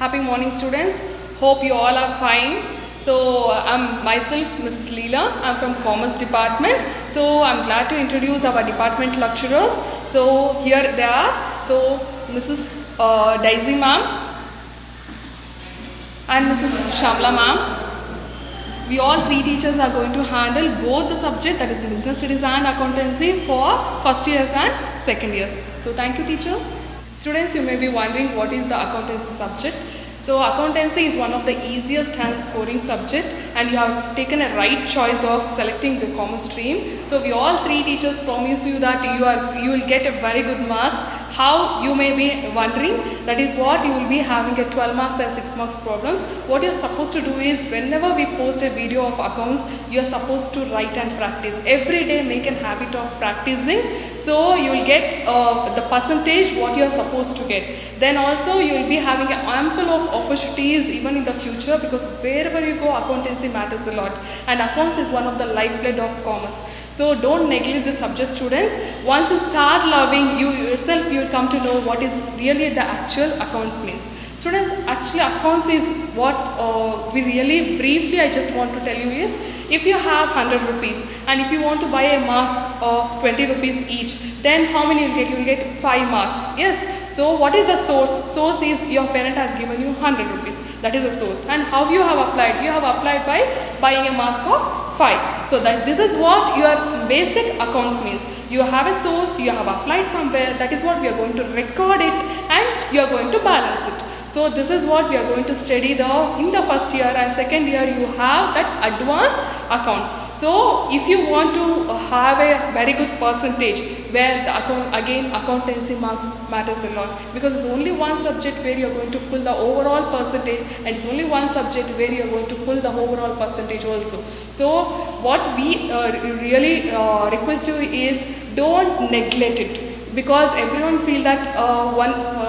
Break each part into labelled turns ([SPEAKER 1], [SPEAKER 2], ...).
[SPEAKER 1] Happy morning, students. Hope you all are fine. So I'm myself Mrs. Leela. I'm from Commerce Department. So I'm glad to introduce our department lecturers. So here they are. So Mrs. Daisy ma'am and Mrs. Shamla ma'am. We all three teachers are going to handle both the subject, that is business studies and accountancy, for first years and second years. So thank you, teachers. Students, you may be wondering what is the accountancy subject. So accountancy is one of the easiest and scoring subject, and you have taken a right choice of selecting the commerce stream. So we all three teachers promise you that you will get a very good marks. How, you may be wondering, that is what you will be having a 12 marks and 6 marks problems. What you are supposed to do is, whenever we post a video of accounts, you are supposed to write and practice. Every day make a habit of practicing, so you will get the percentage what you are supposed to get. Then also you will be having an ample of opportunities even in the future, because wherever you go, accountancy matters a lot, and accounts is one of the lifeblood of commerce. So don't neglect the subject, students. Once you start loving, you yourself you will come to know what is really the actual accounts means. Students, actually accounts is what we really briefly I just want to tell you is, if you have 100 rupees and if you want to buy a mask of 20 rupees each, then how many you will get? You will get 5 masks. Yes. So what is the source? Source is your parent has given you 100 rupees. That is the source. And how you have applied? You have applied by buying a mask of 5. So that this is what your basic accounts means. You have a source, you have applied somewhere, that is what we are going to record it, and you are going to balance it. So this is what we are going to study in the first year, and second year you have that advanced accounts. So if you want to have a very good percentage, where the accountancy marks matters a lot, because it's only one subject where you are going to pull the overall percentage, and it's only one subject where you are going to pull the overall percentage also. So what we really request you is, don't neglect it, because everyone feel that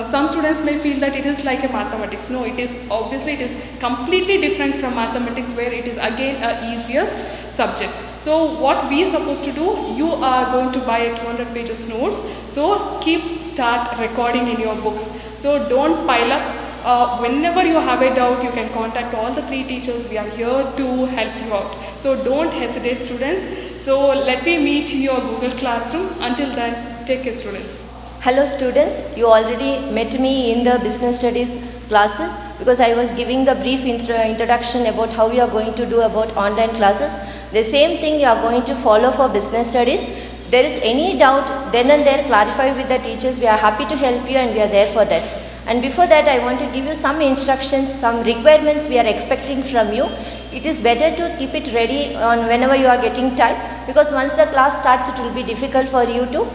[SPEAKER 1] some students may feel that it is like a mathematics. No, it is obviously it is completely different from mathematics, where it is again a easiest subject. So what we are supposed to do, you are going to buy a 200 pages notes, so start recording in your books. So don't pile up. Whenever you have a doubt, you can contact all the three teachers. We are here to help you out. So don't hesitate, students. So let me meet in your Google Classroom. Until then, take care, students.
[SPEAKER 2] Hello students, you already met me in the business studies classes, because I was giving the brief introduction about how you are going to do about online classes. The same thing you are going to follow for business studies. There is any doubt, then and there clarify with the teachers. We are happy to help you, and we are there for that. And before that, I want to give you some instructions, some requirements we are expecting from you. It is better to keep it ready on whenever you are getting time, because once the class starts, it will be difficult for you to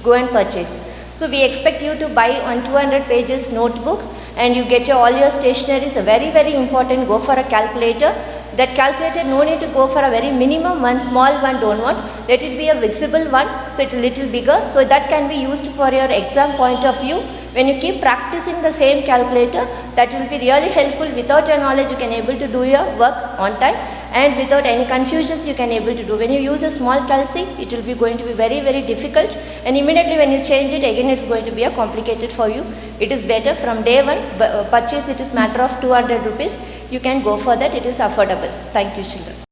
[SPEAKER 2] go and purchase. So we expect you to buy on 200 pages notebook, and you get all your stationery. So very, very important, go for a calculator. That calculator, no need to go for a very minimum one, small one don't want. Let it be a visible one, so it's a little bigger, so that can be used for your exam point of view. When you keep practicing the same calculator, that will be really helpful. Without your knowledge, you can able to do your work on time, and without any confusions you can able to do. When you use a small calci, it will be going to be very, very difficult, and immediately when you change it again, it's going to be a complicated for you. It is better from day one, purchase it is matter of 200 rupees. You can go for that, it is affordable. Thank you, children.